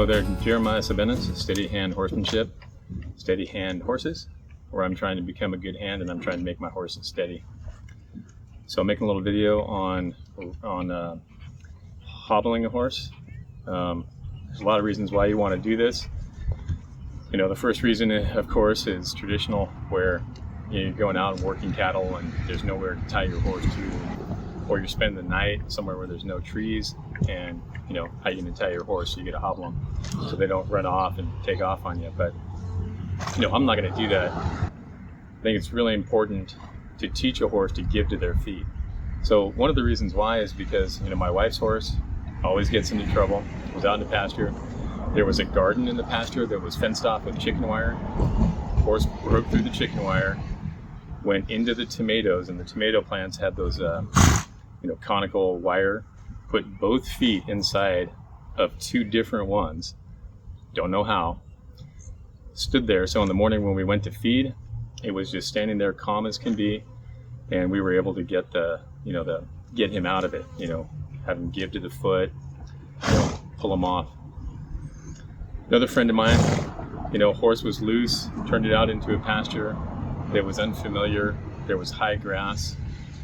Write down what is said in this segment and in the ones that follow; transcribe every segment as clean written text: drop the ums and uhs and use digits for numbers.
Hello there, Jeremiah Sabenas, Steady Hand Horsemanship, Steady Hand Horses, where I'm trying to become a good hand and I'm trying to make my horses steady. So I'm making a little video on hobbling a horse. There's a lot of reasons why you want to do this. You know, the first reason, of course, is traditional, where you're going out and working cattle and there's nowhere to tie your horse to, or you're spending the night somewhere where there's no trees, and you know, how you can tie your horse, so you get to hobble them so they don't run off and take off on you. But you know, I'm not going to do that. I think it's really important to teach a horse to give to their feet. So one of the reasons why is because, you know, my wife's horse always gets into trouble. It was out in the pasture. There was a garden in the pasture that was fenced off with chicken wire. Horse broke through the chicken wire, went into the tomatoes, and the tomato plants had those conical wire, put both feet inside of two different ones, don't know how, stood there. So in the morning when we went to feed, it was just standing there calm as can be, and we were able to get get him out of it, have him give to the foot, pull him off. Another friend of mine, horse was loose, turned it out into a pasture that was unfamiliar. There was high grass,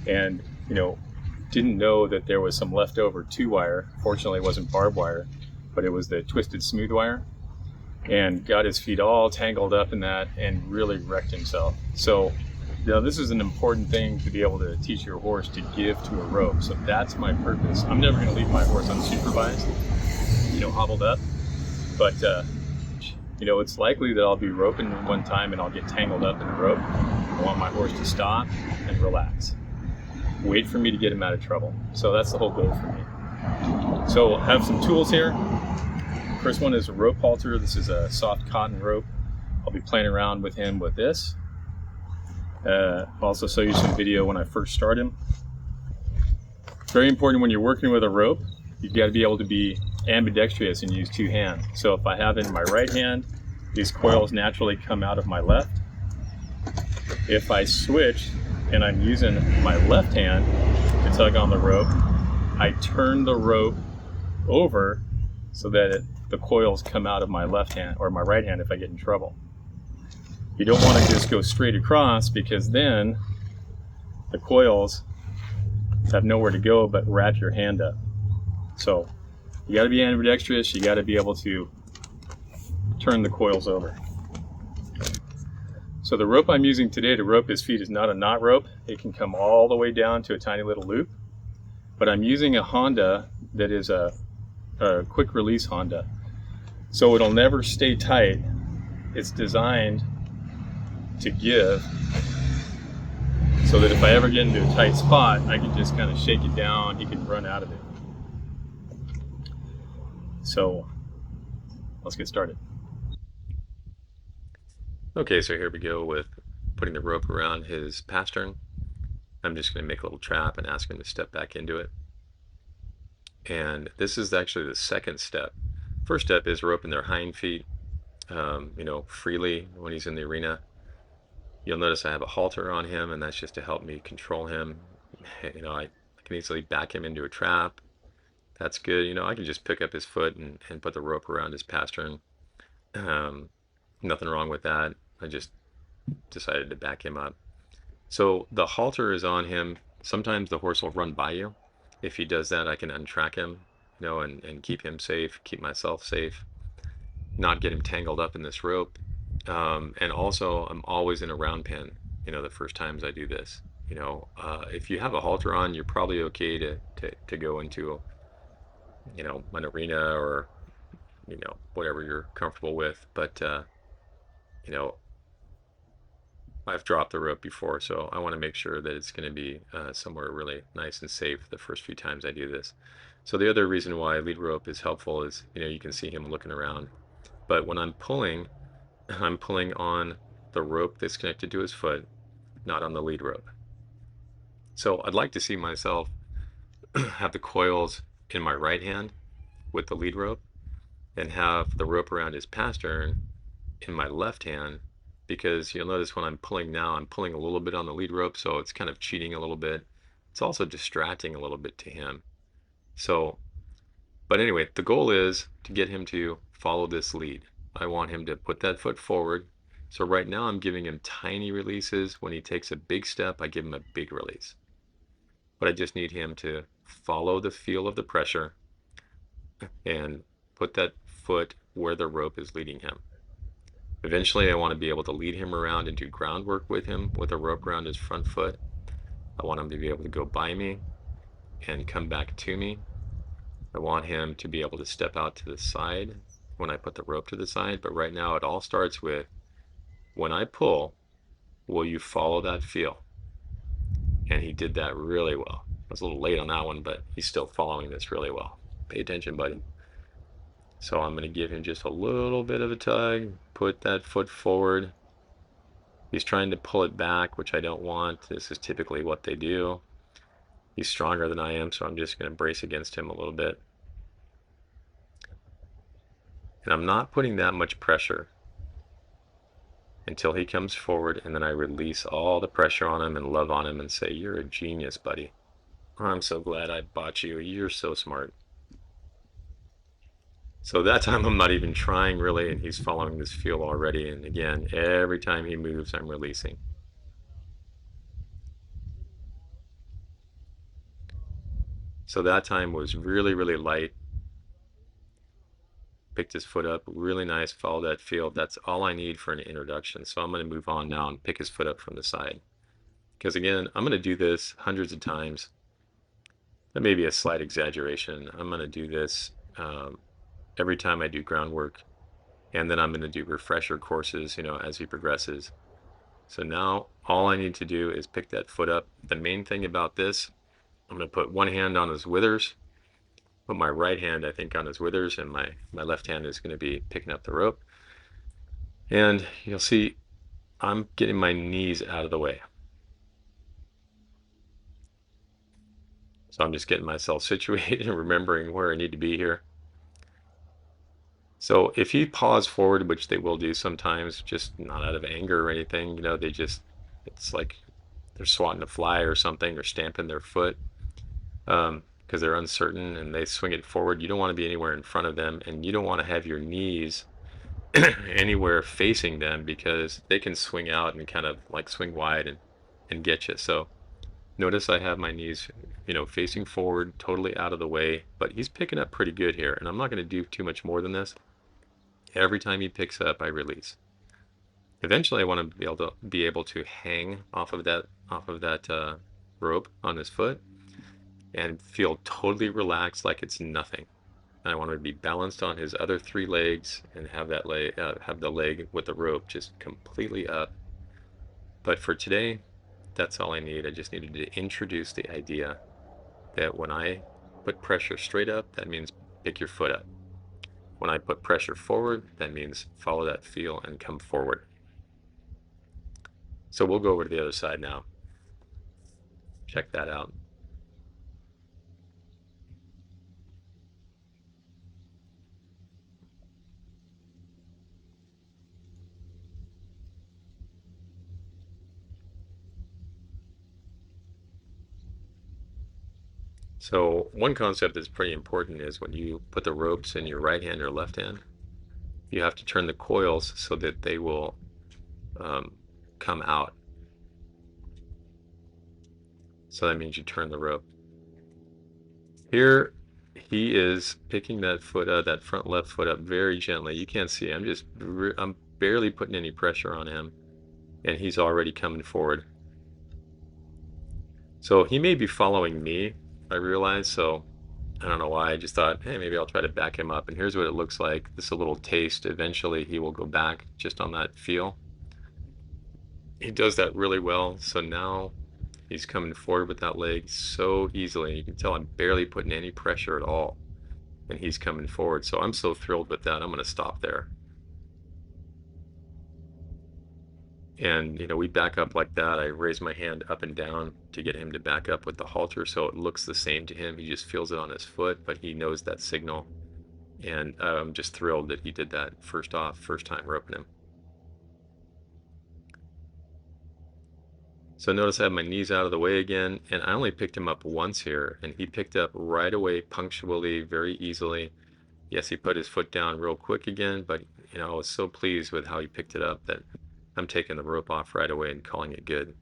and didn't know that there was some leftover 2-wire. Fortunately, it wasn't barbed wire, but it was the twisted smooth wire, and got his feet all tangled up in that and really wrecked himself. So, this is an important thing to be able to teach your horse to give to a rope. So that's my purpose. I'm never going to leave my horse unsupervised, hobbled up, but it's likely that I'll be roping one time and I'll get tangled up in the rope. I want my horse to stop and relax. Wait for me to get him out of trouble. So that's the whole goal for me. So I have some tools here. First one is a rope halter. This is a soft cotton rope. I'll be playing around with him with this. I'll also show you some video when I first start him. Very important when you're working with a rope, you've got to be able to be ambidextrous and use 2 hands. So if I have it in my right hand, these coils naturally come out of my left. If I switch and I'm using my left hand to tug on the rope, I turn the rope over so that the coils come out of my left hand or my right hand if I get in trouble. You don't want to just go straight across, because then the coils have nowhere to go but wrap your hand up. So you got to be ambidextrous. You got to be able to turn the coils over. So the rope I'm using today to rope his feet is not a knot rope. It can come all the way down to a tiny little loop. But I'm using a Honda that is a quick release Honda. So it'll never stay tight. It's designed to give, so that if I ever get into a tight spot, I can just kind of shake it down. He can run out of it. So let's get started. Okay, so here we go with putting the rope around his pastern. I'm just going to make a little trap and ask him to step back into it. And this is actually the second step. First step is roping their hind feet, freely when he's in the arena. You'll notice I have a halter on him, and that's just to help me control him. I can easily back him into a trap. That's good. I can just pick up his foot and put the rope around his pastern. Nothing wrong with that. I just decided to back him up. So the halter is on him. Sometimes the horse will run by you. If he does that, I can untrack him, and keep him safe, keep myself safe, not get him tangled up in this rope. And also, I'm always in a round pen, the first times I do this. If you have a halter on, you're probably okay to go into, an arena or, whatever you're comfortable with. But, I've dropped the rope before, so I want to make sure that it's going to be somewhere really nice and safe the first few times I do this. So the other reason why lead rope is helpful is, you can see him looking around. But when I'm pulling on the rope that's connected to his foot, not on the lead rope. So I'd like to see myself have the coils in my right hand with the lead rope, and have the rope around his pastern in my left hand, because you'll notice when I'm pulling now, I'm pulling a little bit on the lead rope, so it's kind of cheating a little bit. It's also distracting a little bit to him. So But anyway, the goal is to get him to follow this lead. I want him to put that foot forward. So right now I'm giving him tiny releases. When he takes a big step, I give him a big release. But I just need him to follow the feel of the pressure and put that foot where the rope is leading him. Eventually, I want to be able to lead him around and do groundwork with him with a rope around his front foot. I want him to be able to go by me and come back to me. I want him to be able to step out to the side when I put the rope to the side. But right now, it all starts with when I pull, will you follow that feel? And he did that really well. I was a little late on that one, but he's still following this really well. Pay attention, buddy. So I'm going to give him just a little bit of a tug, put that foot forward. He's trying to pull it back, which I don't want. This is typically what they do. He's stronger than I am, so I'm just going to brace against him a little bit. And I'm not putting that much pressure until he comes forward, and then I release all the pressure on him and love on him and say, "You're a genius, buddy. I'm so glad I bought you. You're so smart." So that time I'm not even trying really, and he's following this feel already. And again, every time he moves, I'm releasing. So that time was really, really light. Picked his foot up, really nice, followed that feel. That's all I need for an introduction. So I'm going to move on now and pick his foot up from the side. Because again, I'm going to do this hundreds of times. That may be a slight exaggeration. I'm going to do this every time I do groundwork. And then I'm going to do refresher courses, as he progresses. So now all I need to do is pick that foot up. The main thing about this, I'm going to put one hand on his withers, put my right hand, I think, on his withers, and my left hand is going to be picking up the rope. And you'll see I'm getting my knees out of the way. So I'm just getting myself situated and remembering where I need to be here. So if he paws forward, which they will do sometimes, just not out of anger or anything, it's like they're swatting a fly or something or stamping their foot because they're uncertain and they swing it forward. You don't want to be anywhere in front of them, and you don't want to have your knees anywhere facing them because they can swing out and kind of like swing wide and get you. So notice I have my knees, facing forward, totally out of the way, but he's picking up pretty good here, and I'm not going to do too much more than this. Every time he picks up, I release. Eventually, I want to be able to hang off of that rope on his foot and feel totally relaxed, like it's nothing. And I want to be balanced on his other three legs and have the leg with the rope just completely up. But for today, that's all I need. I just needed to introduce the idea that when I put pressure straight up, that means pick your foot up. When I put pressure forward, that means follow that feel and come forward. So we'll go over to the other side now. Check that out. So one concept that's pretty important is when you put the ropes in your right hand or left hand, you have to turn the coils so that they will come out. So that means you turn the rope. Here he is picking that front left foot up very gently. You can't see. I'm barely putting any pressure on him, and he's already coming forward. So he may be following me, I realize. So I don't know why. I just thought, hey, maybe I'll try to back him up. And here's what it looks like. This is a little taste. Eventually, he will go back just on that feel. He does that really well. So now he's coming forward with that leg so easily. You can tell I'm barely putting any pressure at all. And he's coming forward. So I'm so thrilled with that. I'm going to stop there. And, we back up like that. I raise my hand up and down to get him to back up with the halter so it looks the same to him. He just feels it on his foot, but he knows that signal. And I'm just thrilled that he did that first time roping him. So notice I have my knees out of the way again, and I only picked him up once here, and he picked up right away, punctually, very easily. Yes, he put his foot down real quick again, but I was so pleased with how he picked it up that I'm taking the rope off right away and calling it good.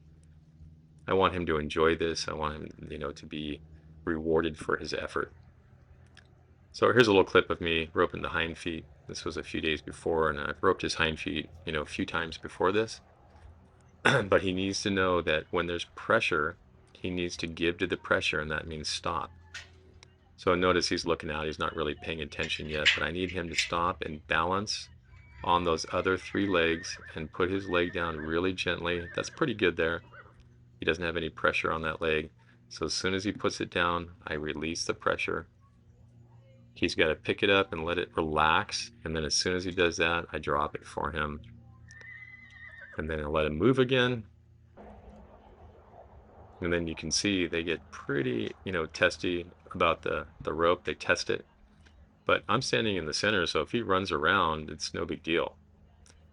I want him to enjoy this. I want him, to be rewarded for his effort. So here's a little clip of me roping the hind feet. This was a few days before, and I've roped his hind feet, a few times before this. But he needs to know that when there's pressure, he needs to give to the pressure, and that means stop. So notice he's looking out. He's not really paying attention yet, but I need him to stop and balance on those other 3 legs and put his leg down really gently. That's pretty good there. He doesn't have any pressure on that leg. So as soon as he puts it down, I release the pressure. He's got to pick it up and let it relax. And then as soon as he does that, I drop it for him. And then I let him move again. And then you can see they get pretty, testy about the rope. They test it. But I'm standing in the center, so if he runs around, it's no big deal.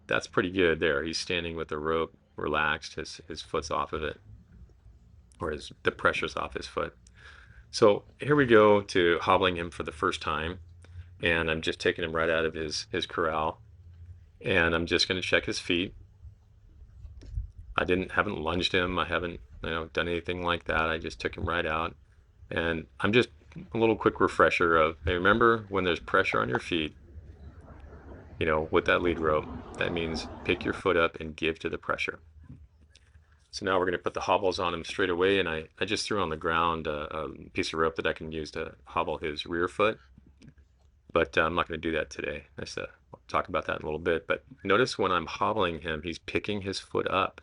That's pretty good there. He's standing with the rope relaxed. His foot's off of it, or the pressure's off his foot. So here we go to hobbling him for the first time. And I'm just taking him right out of his corral. And I'm just going to check his feet. I haven't lunged him. I haven't, done anything like that. I just took him right out. And I'm just a little quick refresher of, hey, remember when there's pressure on your feet, with that lead rope, that means pick your foot up and give to the pressure. So now we're going to put the hobbles on him straight away. And I just threw on the ground a piece of rope that I can use to hobble his rear foot. But I'm not going to do that today. I'll talk about that in a little bit. But notice when I'm hobbling him, he's picking his foot up.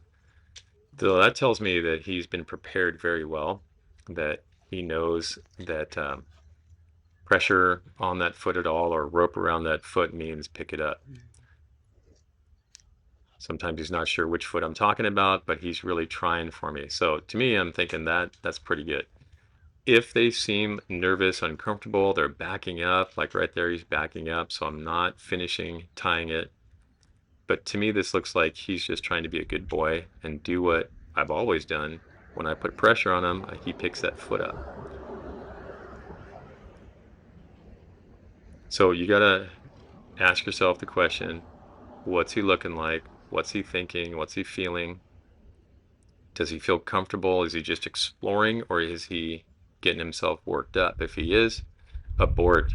So that tells me that he's been prepared very well, that he knows that pressure on that foot at all or rope around that foot means pick it up. Sometimes he's not sure which foot I'm talking about, but he's really trying for me. So to me, I'm thinking that's pretty good. If they seem nervous, uncomfortable, they're backing up, like right there, he's backing up. So I'm not finishing tying it. But to me, this looks like he's just trying to be a good boy and do what I've always done. When I put pressure on him, he picks that foot up. So you got to ask yourself the question, what's he looking like? What's he thinking? What's he feeling? Does he feel comfortable? Is he just exploring, or is he getting himself worked up? If he is, abort,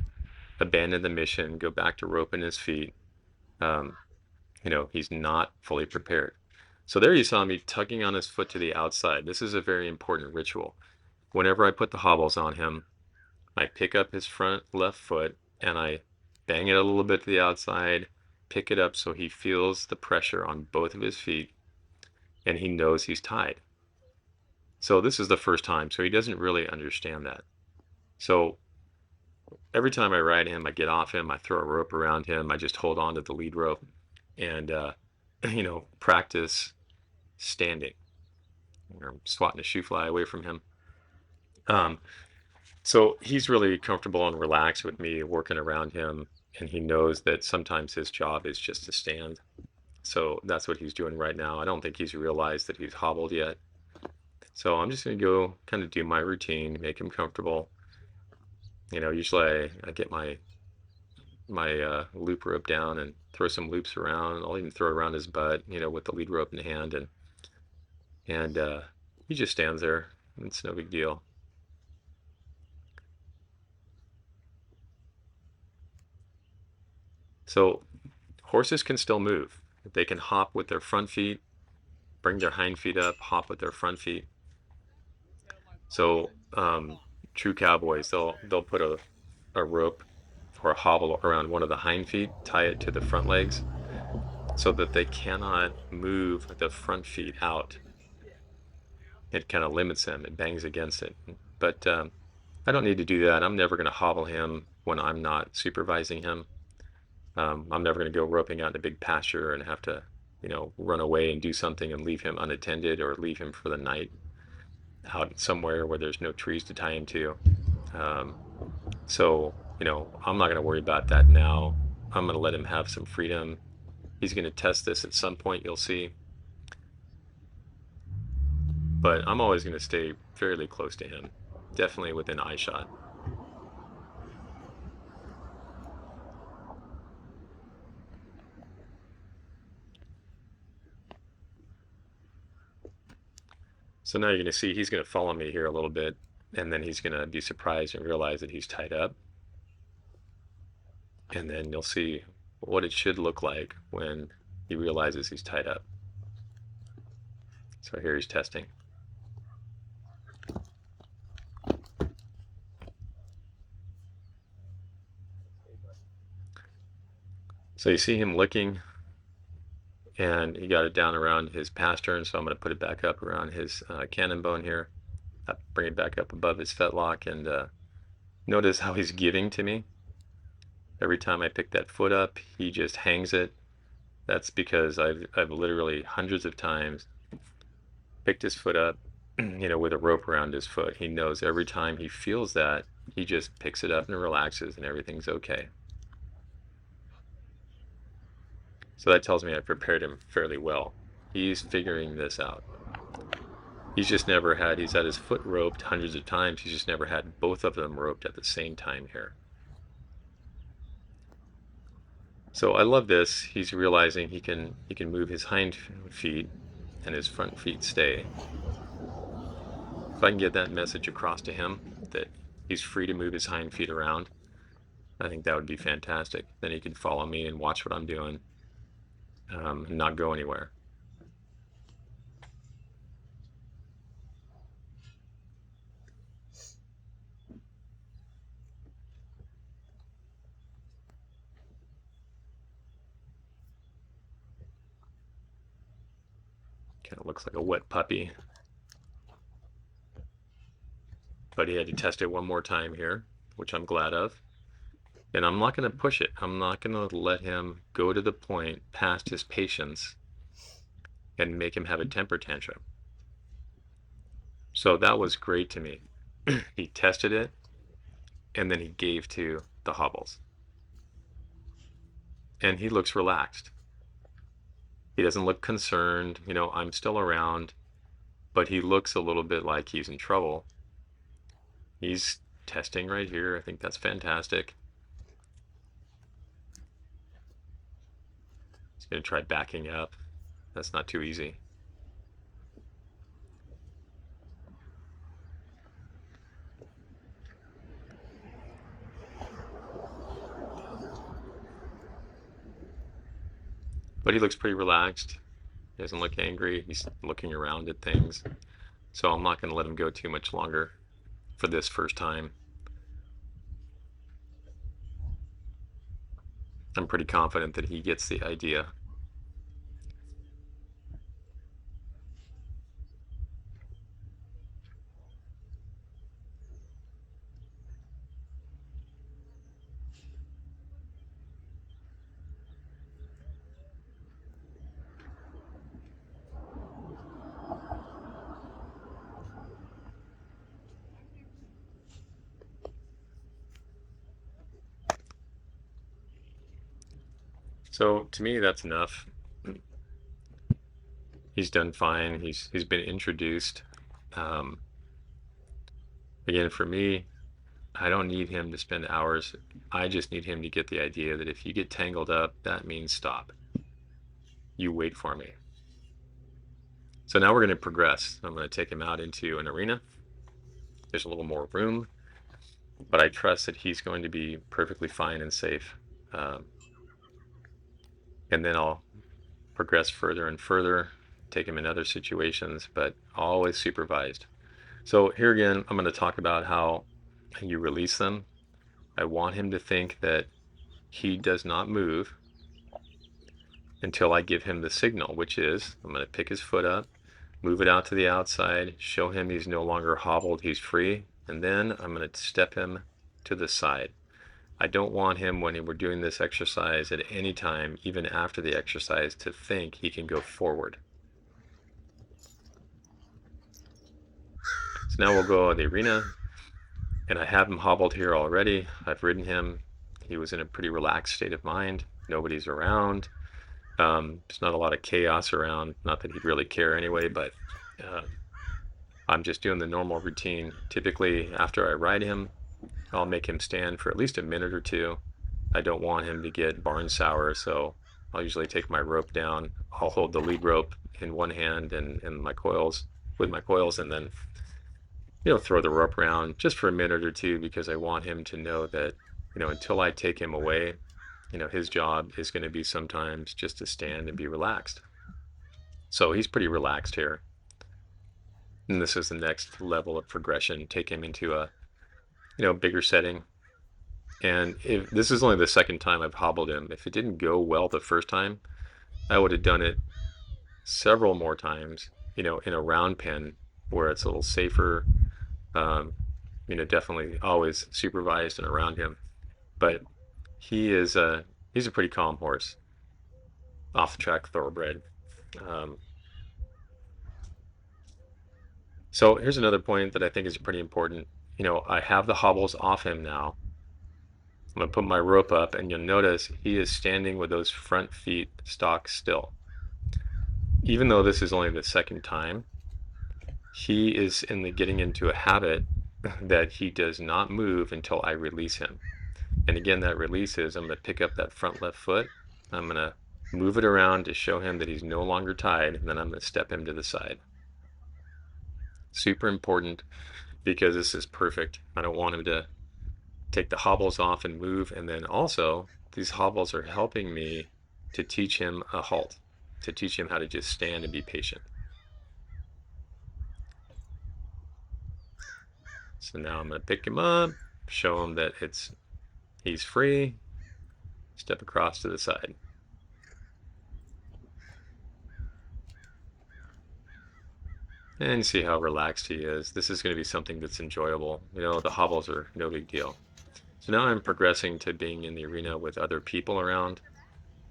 abandon the mission, go back to roping his feet. He's not fully prepared. So there you saw me tugging on his foot to the outside. This is a very important ritual. Whenever I put the hobbles on him, I pick up his front left foot and I bang it a little bit to the outside, pick it up so he feels the pressure on both of his feet and he knows he's tied. So this is the first time, so he doesn't really understand that. So every time I ride him, I get off him, I throw a rope around him, I just hold on to the lead rope and, practice standing or swatting a shoe fly away from him. So he's really comfortable and relaxed with me working around him, and he knows that sometimes his job is just to stand. So that's what he's doing right now. I don't think he's realized that he's hobbled yet. So I'm just going to go kind of do my routine, make him comfortable. Usually I get my loop rope down and throw some loops around. I'll even throw around his butt, with the lead rope in hand, and he just stands there. It's no big deal. So horses can still move. They can hop with their front feet, bring their hind feet up, hop with their front feet. So true cowboys, they'll put a rope or a hobble around one of the hind feet, tie it to the front legs so that they cannot move the front feet out. It kind of limits them. It bangs against it. But I don't need to do that. I'm never going to hobble him when I'm not supervising him. I'm never going to go roping out in a big pasture and have to, run away and do something and leave him unattended or leave him for the night out somewhere where there's no trees to tie him to. So I'm not going to worry about that now. I'm going to let him have some freedom. He's going to test this at some point, you'll see. but I'm always going to stay fairly close to him, definitely within eye shot. So now you're going to see he's going to follow me here a little bit, and then he's going to be surprised and realize that he's tied up. And then you'll see what it should look like when he realizes he's tied up. So here he's testing. So you see him licking, and he got it down around his pastern, so I'm going to put it back up around his cannon bone here. Bring it back up above his fetlock, and notice how he's giving to me. Every time I pick that foot up, he just hangs it. That's because I've literally hundreds of times picked his foot up, with a rope around his foot. He knows every time he feels that, he just picks it up and relaxes, and everything's okay. So that tells me I've prepared him fairly well. He's figuring this out. He's had his foot roped hundreds of times. He's just never had both of them roped at the same time here. So I love this. He's realizing he can move his hind feet and his front feet stay. If I can get that message across to him that he's free to move his hind feet around, I think that would be fantastic. Then he can follow me and watch what I'm doing, and not go anywhere. Kind of looks like a wet puppy. But he had to test it one more time here, which I'm glad of. And I'm not going to push it. I'm not going to let him go to the point past his patience and make him have a temper tantrum. So that was great to me. He tested it, and then he gave to the hobbles. And he looks relaxed. He doesn't look concerned. I'm still around, but he looks a little bit like he's in trouble. He's testing right here. I think that's fantastic. He's going to try backing up. That's not too easy. But he looks pretty relaxed. He doesn't look angry. He's looking around at things. So I'm not going to let him go too much longer for this first time. I'm pretty confident that he gets the idea. So to me, that's enough. He's done fine. He's been introduced. Again, for me, I don't need him to spend hours. I just need him to get the idea that if you get tangled up, that means stop. You wait for me. So now we're going to progress. I'm going to take him out into an arena. There's a little more room, but I trust that he's going to be perfectly fine and safe. And then I'll progress further and further, take him in other situations, but always supervised. So here again, I'm going to talk about how you release them. I want him to think that he does not move until I give him the signal, which is I'm going to pick his foot up, move it out to the outside, show him he's no longer hobbled, he's free, and then I'm going to step him to the side. I don't want him, when we're doing this exercise, at any time, even after the exercise, to think he can go forward. So now we'll go in the arena, and I have him hobbled here already. I've ridden him. He was in a pretty relaxed state of mind. Nobody's around. There's not a lot of chaos around. Not that he'd really care anyway, but I'm just doing the normal routine. Typically, after I ride him, I'll make him stand for at least a minute or two. I don't want him to get barn sour, so I'll usually take my rope down. I'll hold the lead rope in one hand and my coils with my coils, and then throw the rope around just for a minute or two because I want him to know that until I take him away, his job is going to be sometimes just to stand and be relaxed. So he's pretty relaxed here. And this is the next level of progression. Take him into a bigger setting. And if this is only the second time I've hobbled him, if it didn't go well the first time, I would have done it several more times, in a round pen where it's a little safer. Um, definitely always supervised and around him. But he's a pretty calm horse, off the track thoroughbred. Um, so here's another point that I think is pretty important. I have the hobbles off him now. I'm gonna put my rope up, and you'll notice he is standing with those front feet stock still. Even though this is only the second time, he is getting into a habit that he does not move until I release him. And again, that release is I'm going to pick up that front left foot. I'm going to move it around to show him that he's no longer tied. And then I'm going to step him to the side. Super important because this is perfect. I don't want him to take the hobbles off and move. And then also, these hobbles are helping me to teach him a halt, to teach him how to just stand and be patient. So now I'm going to pick him up, show him that he's free, step across to the side. And see how relaxed he is. This is going to be something that's enjoyable. The hobbles are no big deal. So now I'm progressing to being in the arena with other people around.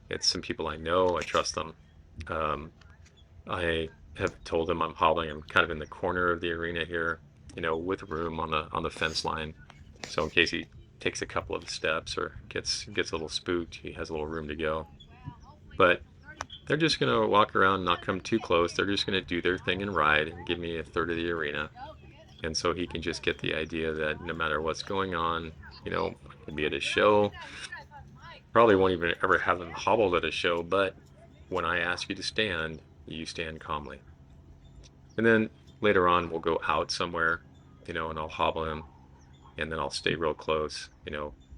It's some people I know, I trust them. I have told them I'm hobbling. I'm kind of in the corner of the arena here, with room on the fence line. So in case he takes a couple of steps or gets a little spooked, he has a little room to go. But they're just going to walk around, not come too close. They're just going to do their thing and ride and give me a third of the arena. And so he can just get the idea that no matter what's going on, I could be at a show. Probably won't even ever have him hobbled at a show, but when I ask you to stand, you stand calmly. And then later on, we'll go out somewhere, and I'll hobble him, and then I'll stay real close.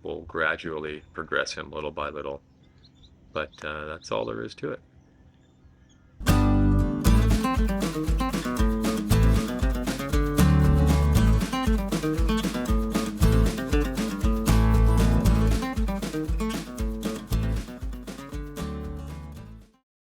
We'll gradually progress him little by little. But that's all there is to it.